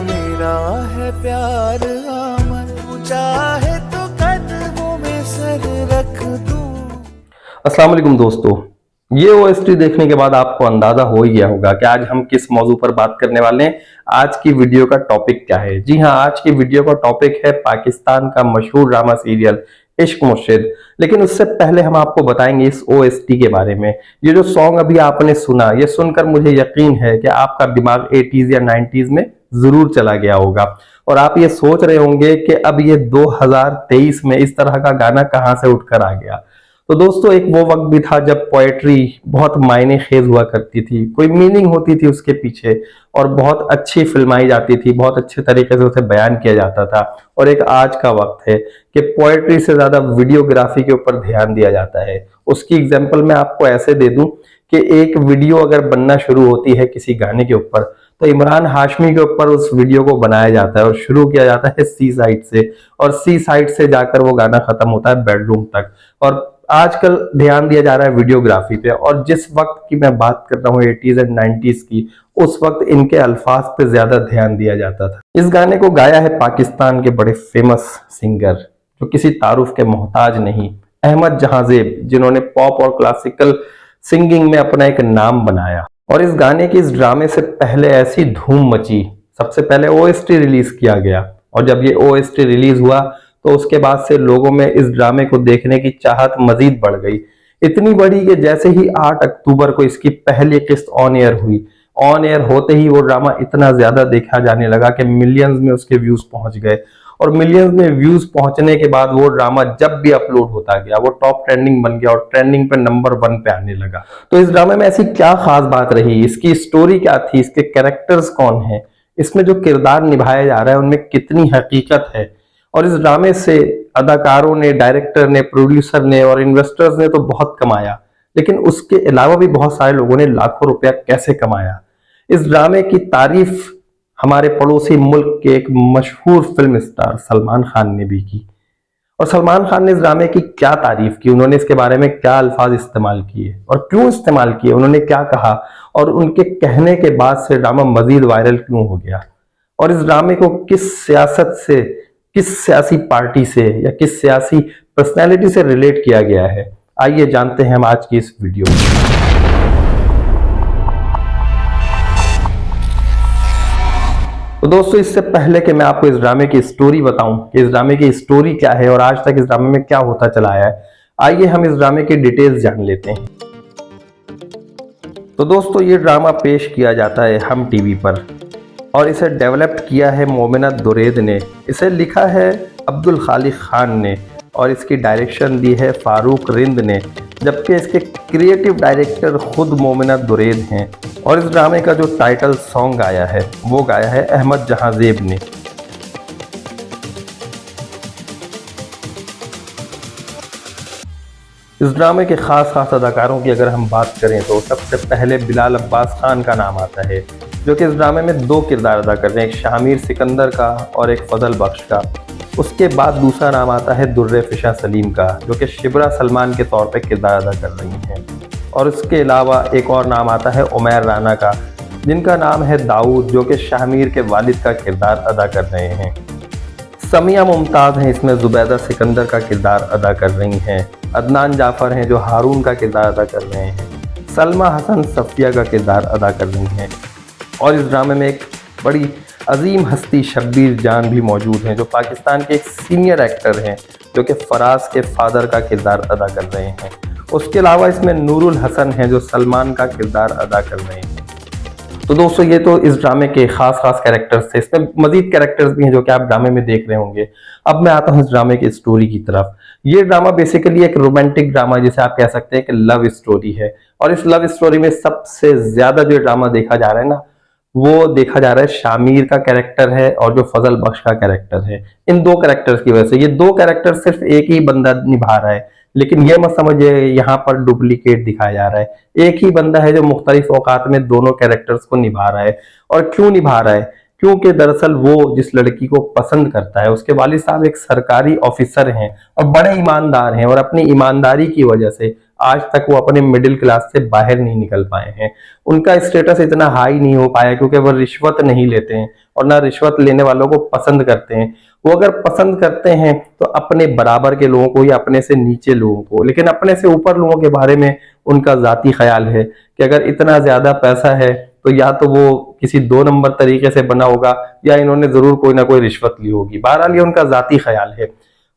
मेरा है प्यार अमर, तू चाहे तो कदमों में सर रख दूं। अस्सलाम वालेकुम दोस्तों, ये ओएसटी देखने के बाद आपको अंदाजा हो ही गया होगा कि आज हम किस मौजू पर बात करने वाले हैं। आज की वीडियो का टॉपिक क्या है? जी हाँ, आज की वीडियो का टॉपिक है पाकिस्तान का मशहूर ड्रामा सीरियल इश्क मुर्शिद। लेकिन उससे पहले हम आपको बताएंगे इस ओएसटी के बारे में। ये जो सॉन्ग अभी आपने सुना, ये सुनकर मुझे यकीन है कि आपका दिमाग 80s या 90s में जरूर चला गया होगा और आप ये सोच रहे होंगे कि अब ये 2023 में इस तरह का गाना कहां से उठकर आ गया। तो दोस्तों, एक वो वक्त भी था जब पोएट्री बहुत मायने खेज हुआ करती थी, कोई मीनिंग होती थी उसके पीछे और बहुत अच्छी फिल्माई जाती थी, बहुत अच्छे तरीके से उसे बयान किया जाता था। और एक आज का वक्त है कि पोएट्री से ज्यादा वीडियोग्राफी के ऊपर ध्यान दिया जाता है। उसकी एग्जांपल मैं आपको ऐसे दे दूं कि एक वीडियो अगर बनना शुरू होती है किसी गाने के ऊपर, तो इमरान हाशमी के ऊपर उस वीडियो को बनाया जाता है और शुरू किया जाता है सी साइड से, और सी साइड से जाकर वो गाना खत्म होता है बेडरूम तक। और आजकल ध्यान दिया जा रहा है वीडियोग्राफी पे। और जिस वक्त की मैं बात कर रहा हूँ 80s एंड 90s की, उस वक्त इनके अल्फाज पे ज्यादा ध्यान दिया जाता था। इस गाने को गाया है पाकिस्तान के बड़े फेमस सिंगर जो किसी तारुफ के मोहताज नहीं, अहमद जहांजेब, जिन्होंने पॉप और क्लासिकल सिंगिंग में अपना एक नाम बनाया। और इस गाने की, इस ड्रामे से पहले ऐसी धूम मची, सबसे पहले ओएसटी रिलीज किया गया और जब ये ओएसटी रिलीज हुआ तो उसके बाद से लोगों में इस ड्रामे को देखने की चाहत मजीद बढ़ गई। इतनी बढ़ी कि जैसे ही 8 अक्टूबर को इसकी पहली किस्त ऑन एयर हुई, ऑन एयर होते ही वो ड्रामा इतना ज्यादा देखा जाने लगा कि मिलियंस में उसके व्यूज पहुंच गए। और मिलियंस में व्यूज पहुंचने के बाद वो ड्रामा जब भी अपलोड होता गया वो टॉप ट्रेंडिंग बन गया और ट्रेंडिंग पे नंबर 1 पे आने लगा। तो इस ड्रामे में ऐसी क्या खास बात रही, इसकी स्टोरी क्या थी, इसके कैरेक्टर्स कौन है, इसमें जो किरदार निभाया जा रहा है उनमें कितनी हकीकत है। और इस ड्रामे से अदाकारों ने, डायरेक्टर ने, प्रोड्यूसर ने और इन्वेस्टर्स ने तो बहुत कमाया, लेकिन उसके अलावा भी बहुत सारे लोगों ने लाखों रुपया कैसे कमाया। इस ड्रामे की तारीफ हमारे पड़ोसी मुल्क के एक मशहूर फिल्म स्टार सलमान खान ने भी की। और सलमान खान ने इस ड्रामे की क्या तारीफ की, उन्होंने इसके बारे में क्या अल्फाज इस्तेमाल किए और क्यों इस्तेमाल किए, उन्होंने क्या कहा और उनके कहने के बाद से ड्रामा मजीद वायरल क्यों हो गया। और इस ड्रामे को किस सियासत से, किस सियासी पार्टी से या किस सियासी पर्सनैलिटी से रिलेट किया गया है, आइए जानते हैं हम आज की इस वीडियो में। तो दोस्तों, इससे पहले कि मैं आपको इस ड्रामे की स्टोरी बताऊं कि इस ड्रामे की स्टोरी क्या है और आज तक इस ड्रामे में क्या होता चला आया है, आइए हम इस ड्रामे की डिटेल्स जान लेते हैं। तो दोस्तों, ये ड्रामा पेश किया जाता है हम टीवी पर और इसे डेवलप किया है मोमिना दुरैद ने, इसे लिखा है अब्दुल खालिक खान ने और इसकी डायरेक्शन दी है फारूक रिंद ने, जबकि इसके क्रिएटिव डायरेक्टर खुद मोमिना दुरैद हैं। और इस ड्रामे का जो टाइटल सॉन्ग गाया है वो गाया है अहमद जहांजेब ने। इस ड्रामे के खास अदाकारों की अगर हम बात करें तो सबसे पहले बिलाल अब्बास खान का नाम आता है, जो कि इस ड्रामे में 2 किरदार अदा कर रहे हैं, एक शामिर सिकंदर का और एक फजल बख्श का। उसके बाद दूसरा नाम आता है दुर्रे फिशा सलीम का, जो कि शिबरा सलमान के तौर पे किरदार अदा कर रही हैं। और उसके अलावा एक और नाम आता है उमैर राना का, जिनका नाम है दाऊद, जो कि शामिर के वालिद का किरदार अदा कर रहे हैं। समिया मुमताज़ हैं, इसमें जुबैदा सिकंदर का किरदार अदा कर रही हैं। अदनान जाफर हैं जो हारून का किरदार अदा कर रहे हैं। सलमा हसन सफिया का किरदार अदा कर रही हैं। और इस ड्रामे में एक बड़ी अजीम हस्ती शब्बीर जान भी मौजूद हैं, जो पाकिस्तान के एक सीनियर एक्टर हैं, जो कि फराज के फादर का किरदार अदा कर रहे हैं। उसके अलावा इसमें नूरुल हसन हैं जो सलमान का किरदार अदा कर रहे हैं। तो दोस्तों, ये तो इस ड्रामे के खास कैरेक्टर्स थे। इसमें मजीद कैरेक्टर्स भी हैं जो कि आप ड्रामे में देख रहे होंगे। अब मैं आता हूँ इस ड्रामे की स्टोरी की तरफ। ये ड्रामा बेसिकली एक रोमांटिक ड्रामा, जिसे आप कह सकते हैं कि लव स्टोरी है। और इस लव स्टोरी में सबसे ज्यादा जो ड्रामा देखा जा रहा है ना, वो देखा जा रहा है शामिर का कैरेक्टर है और जो फजल बख्श का कैरेक्टर है। इन 2 कैरेक्टर्स की वजह से, ये 2 कैरेक्टर सिर्फ एक ही बंदा निभा रहा है, लेकिन ये मत समझिए यहाँ पर डुप्लीकेट दिखाया जा रहा है। एक ही बंदा है जो मुख्तलिफ औकात में दोनों कैरेक्टर्स को निभा रहा है। और क्यों निभा रहा है? क्योंकि दरअसल वो जिस लड़की को पसंद करता है, उसके वालिद साहब एक सरकारी ऑफिसर हैं और बड़े ईमानदार हैं, और अपनी ईमानदारी की वजह से, आज तक वो अपने मिडिल क्लास से बाहर नहीं निकल पाए हैं। उनका स्टेटस इतना हाई नहीं हो पाया क्योंकि वो रिश्वत नहीं लेते हैं और ना रिश्वत लेने वालों को पसंद करते हैं। वो अगर पसंद करते हैं तो अपने बराबर के लोगों को या अपने से नीचे लोगों को, लेकिन अपने से ऊपर लोगों के बारे में उनका जाती ख्याल है कि अगर इतना ज्यादा पैसा है तो या तो वो किसी 2 नंबर तरीके से बना होगा या इन्होंने जरूर कोई ना कोई रिश्वत ली होगी। बहरहाल ये उनका जाती ख्याल है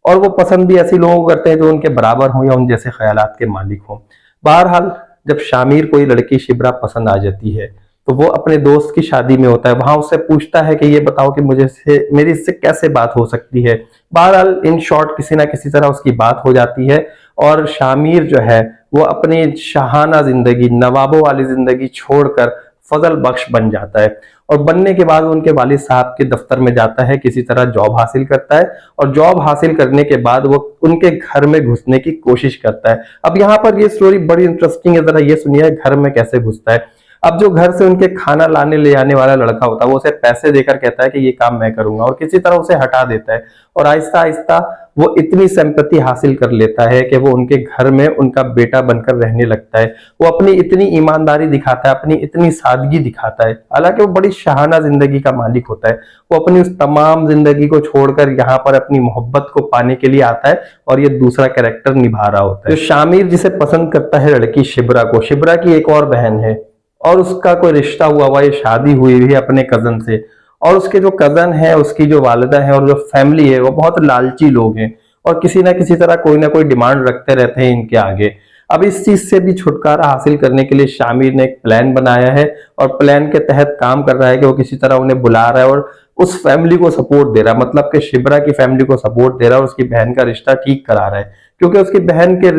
और वो पसंद भी ऐसे लोगों को करते हैं जो उनके बराबर हों या उन जैसे ख्यालात के मालिक हों। बहरहाल जब शामिर कोई लड़की शिबरा पसंद आ जाती है तो वो अपने दोस्त की शादी में होता है, वहां उससे पूछता है कि ये बताओ कि मेरी इससे कैसे बात हो सकती है। बहरहाल इन शॉर्ट किसी ना किसी तरह उसकी बात हो जाती है और शामिर जो है वो अपनी शाहाना जिंदगी, नवाबों वाली जिंदगी छोड़कर फजल बख्श बन जाता है और बनने के बाद उनके वालिद साहब के दफ्तर में जाता है, किसी तरह जॉब हासिल करता है और जॉब हासिल करने के बाद वो उनके घर में घुसने की कोशिश करता है। अब यहाँ पर ये स्टोरी बड़ी इंटरेस्टिंग है, जरा ये सुनिए घर में कैसे घुसता है। अब जो घर से उनके खाना लाने ले आने वाला लड़का होता है वो उसे पैसे देकर कहता है कि ये काम मैं करूंगा और किसी तरह उसे हटा देता है और आहिस्ता आहिस्ता वो इतनी सिंपैथी हासिल कर लेता है कि वो उनके घर में उनका बेटा बनकर रहने लगता है। वो अपनी इतनी ईमानदारी दिखाता है, अपनी इतनी सादगी दिखाता है, हालांकि वो बड़ी शाहाना जिंदगी का मालिक होता है। वो अपनी उस तमाम जिंदगी को छोड़कर यहाँ पर अपनी मोहब्बत को पाने के लिए आता है और ये दूसरा कैरेक्टर निभा रहा होता है। जो शामिर जिसे पसंद करता है लड़की शिबरा को, शिबरा की एक और बहन है और उसका कोई रिश्ता हुआ ये शादी हुई है अपने कजन से, और उसके जो कजन है, उसकी जो वालिदा है और जो फैमिली है वो बहुत लालची लोग हैं और किसी ना किसी तरह कोई ना कोई डिमांड रखते रहते हैं इनके आगे। अब इस चीज से भी छुटकारा हासिल करने के लिए शामिर ने एक प्लान बनाया है और प्लान के तहत काम कर रहा है कि वो किसी तरह उन्हें बुला रहा है और उस फैमिली को सपोर्ट दे रहा है, मतलब कि शिबरा की फैमिली को सपोर्ट दे रहा है और उसकी बहन का रिश्ता ठीक करा रहा है। क्योंकि उसकी बहन के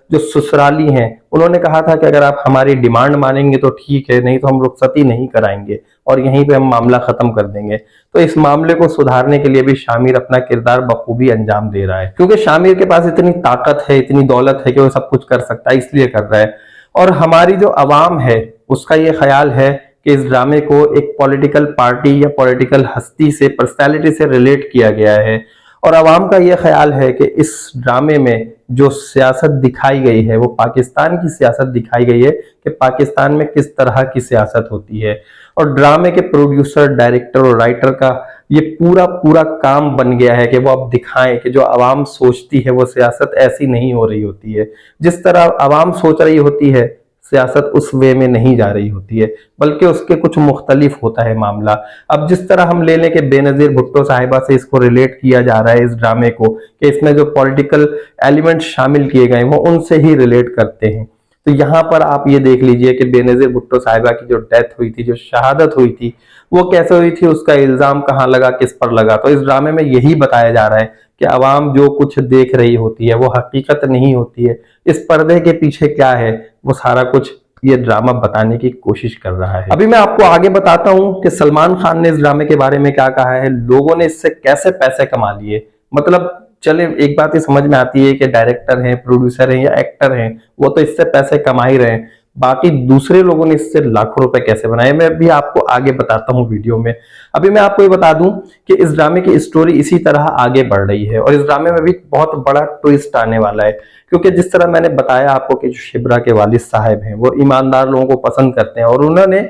जो ससुराली हैं उन्होंने कहा था कि अगर आप हमारी डिमांड मानेंगे तो ठीक है, नहीं तो हम रुखसती नहीं कराएंगे और यहीं पे हम मामला खत्म कर देंगे। तो इस मामले को सुधारने के लिए भी शामिर अपना किरदार बखूबी अंजाम दे रहा है, क्योंकि शामिर के पास इतनी ताकत है, इतनी दौलत है कि वो सब कुछ कर सकता है, इसलिए कर रहा है। और हमारी जो अवाम है उसका ये ख्याल है कि इस ड्रामे को एक पॉलिटिकल पार्टी या पॉलिटिकल हस्ती से, पर्सनैलिटी से रिलेट किया गया है और अवाम का यह ख्याल है कि इस ड्रामे में जो सियासत दिखाई गई है वो पाकिस्तान की सियासत दिखाई गई है कि पाकिस्तान में किस तरह की सियासत होती है। और ड्रामे के प्रोड्यूसर, डायरेक्टर और राइटर का ये पूरा काम बन गया है कि वो अब दिखाएं कि जो अवाम सोचती है वो सियासत ऐसी नहीं हो रही होती है। जिस तरह अवाम सोच रही होती है सियासत उस वे में नहीं जा रही होती है, बल्कि उसके कुछ मुख्तलिफ होता है मामला। अब जिस तरह हम ले लें कि बेनजीर भुट्टो साहिबा से इसको रिलेट किया जा रहा है इस ड्रामे को, कि इसमें जो पॉलिटिकल एलिमेंट शामिल किए गए वो उनसे ही रिलेट करते हैं। तो यहाँ पर आप ये देख लीजिए कि बेनजीर भुट्टो साहिबा की जो डेथ हुई थी, जो शहादत हुई थी, वो कैसे हुई थी, उसका इल्जाम कहाँ लगा, किस पर लगा। तो इस ड्रामे में यही बताया जा रहा है कि अवाम जो कुछ देख रही होती है वो हकीकत नहीं होती है, इस पर्दे के पीछे क्या है वो सारा कुछ ये ड्रामा बताने की कोशिश कर रहा है। अभी मैं आपको आगे बताता हूं कि सलमान खान ने इस ड्रामे के बारे में क्या कहा है, लोगों ने इससे कैसे पैसे कमा लिए। मतलब चले एक बात ही समझ में आती है कि डायरेक्टर हैं, प्रोड्यूसर हैं या एक्टर हैं, वो तो इससे पैसे कमा ही रहे हैं, बाकी दूसरे लोगों ने इससे लाखों रुपए कैसे बनाए मैं भी आपको आगे बताता हूं वीडियो में। अभी मैं आपको ये बता दूं कि इस ड्रामे की स्टोरी इसी तरह आगे बढ़ रही है और इस ड्रामे में भी बहुत बड़ा ट्विस्ट आने वाला है, क्योंकि जिस तरह मैंने बताया आपको कि जो शिबरा के वालिद साहब हैं वो ईमानदार लोगों को पसंद करते हैं और उन्होंने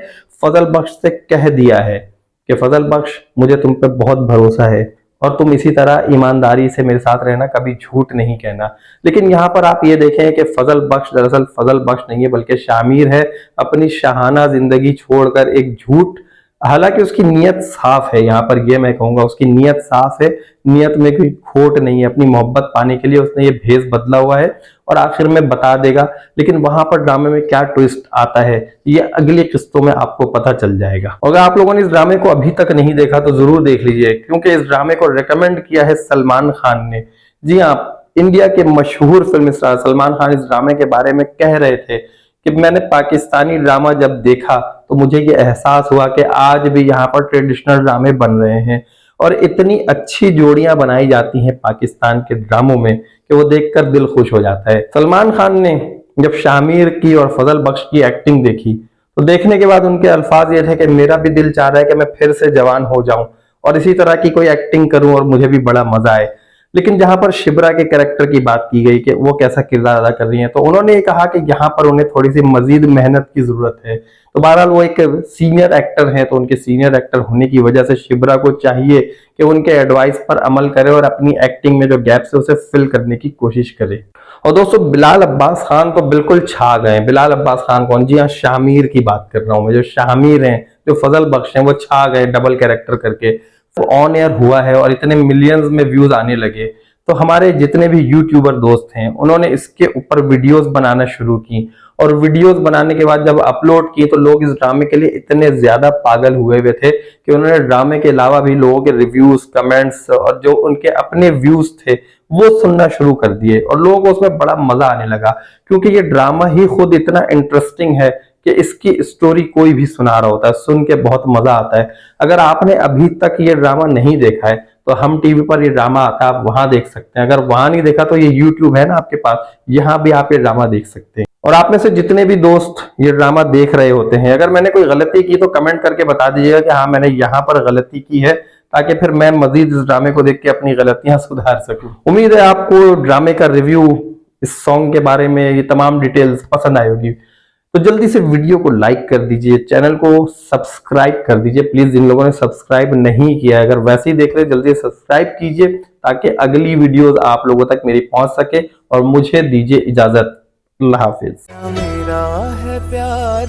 फजल बख्श से कह दिया है कि फजल बख्श मुझे तुम पे बहुत भरोसा है और तुम इसी तरह ईमानदारी से मेरे साथ रहना, कभी झूठ नहीं कहना। लेकिन यहाँ पर आप ये देखें कि फजल बख्श दरअसल फजल बख्श नहीं है बल्कि शामिर है, अपनी शाहाना जिंदगी छोड़कर एक झूठ, हालांकि उसकी नीयत साफ है, यहाँ पर ये मैं कहूंगा उसकी नीयत साफ है, नीयत में कोई खोट नहीं है। अपनी मोहब्बत पाने के लिए उसने ये भेष बदला हुआ है और आखिर में बता देगा। लेकिन वहां पर ड्रामे में क्या ट्विस्ट आता है ये अगली किस्तों में आपको पता चल जाएगा। अगर आप लोगों ने इस ड्रामे को अभी तक नहीं देखा तो जरूर देख लीजिए, क्योंकि इस ड्रामे को रिकमेंड किया है सलमान खान ने। जी हाँ, इंडिया के मशहूर फिल्म स्टार सलमान खान इस ड्रामे के बारे में कह रहे थे कि मैंने पाकिस्तानी ड्रामा जब देखा तो मुझे ये एहसास हुआ कि आज भी यहाँ पर ट्रेडिशनल ड्रामे बन रहे हैं और इतनी अच्छी जोड़ियां बनाई जाती हैं पाकिस्तान के ड्रामों में कि वो देखकर दिल खुश हो जाता है। सलमान खान ने जब शामिर की और फजल बख्श की एक्टिंग देखी तो देखने के बाद उनके अल्फाज ये थे कि मेरा भी दिल चाह रहा है कि मैं फिर से जवान हो जाऊं और इसी तरह की कोई एक्टिंग करूं और मुझे भी बड़ा मजा आए। लेकिन जहां पर शिब्रा के कैरेक्टर की बात की गई कि वो कैसा किरदार अदा कर रही हैं, तो उन्होंने ये कहा कि यहाँ पर उन्हें थोड़ी सी मजीद मेहनत की जरूरत है। तो बहरहाल वो एक सीनियर एक्टर हैं, तो उनके सीनियर एक्टर होने की वजह से शिब्रा को चाहिए कि उनके एडवाइस पर अमल करे और अपनी एक्टिंग में जो गैप्स है उसे फिल करने की कोशिश करे। और दोस्तों बिलाल अब्बास खान तो बिल्कुल छा गए। बिलाल अब्बास खान कौन? जी हाँ, शामिर की बात कर रहा हूं मैं। जो शामिर हैं, जो फजल बख्श हैं, वो छा गए डबल कैरेक्टर करके। ऑन एयर हुआ है और इतने मिलियंस में व्यूज आने लगे, तो हमारे जितने भी यूट्यूबर दोस्त हैं उन्होंने इसके ऊपर वीडियोस बनाना शुरू की। और वीडियोस बनाने के बाद जब अपलोड की तो लोग इस ड्रामे के लिए इतने ज्यादा पागल हुए हुए थे कि उन्होंने ड्रामे के अलावा भी लोगों के रिव्यूज, कमेंट्स और जो उनके अपने व्यूज थे वो सुनना शुरू कर दिए। और लोगों को उसमें बड़ा मजा आने लगा, क्योंकि ये ड्रामा ही खुद इतना इंटरेस्टिंग है कि इसकी स्टोरी कोई भी सुना रहा होता है, सुन के बहुत मजा आता है। अगर आपने अभी तक ये ड्रामा नहीं देखा है तो हम टीवी पर ये ड्रामा आता है, आप वहां देख सकते हैं। अगर वहां नहीं देखा तो ये यूट्यूब है ना आपके पास, यहाँ भी आप ये ड्रामा देख सकते हैं। और आप में से जितने भी दोस्त ये ड्रामा देख रहे होते हैं, अगर मैंने कोई गलती की तो कमेंट करके बता दीजिएगा कि हाँ मैंने यहाँ पर गलती की है, ताकि फिर मैं मजीद इस ड्रामे को देख के अपनी गलतियां सुधार सकूं। उम्मीद है आपको ड्रामे का रिव्यू, इस सॉन्ग के बारे में ये तमाम डिटेल्स पसंद आई होगी। तो जल्दी से वीडियो को लाइक कर दीजिए, चैनल को सब्सक्राइब कर दीजिए प्लीज। जिन लोगों ने सब्सक्राइब नहीं किया है, अगर वैसे ही देख रहे जल्दी से सब्सक्राइब कीजिए ताकि अगली वीडियोस आप लोगों तक मेरी पहुंच सके। और मुझे दीजिए इजाजत। अल्लाह हाफिज। मेरा है प्यार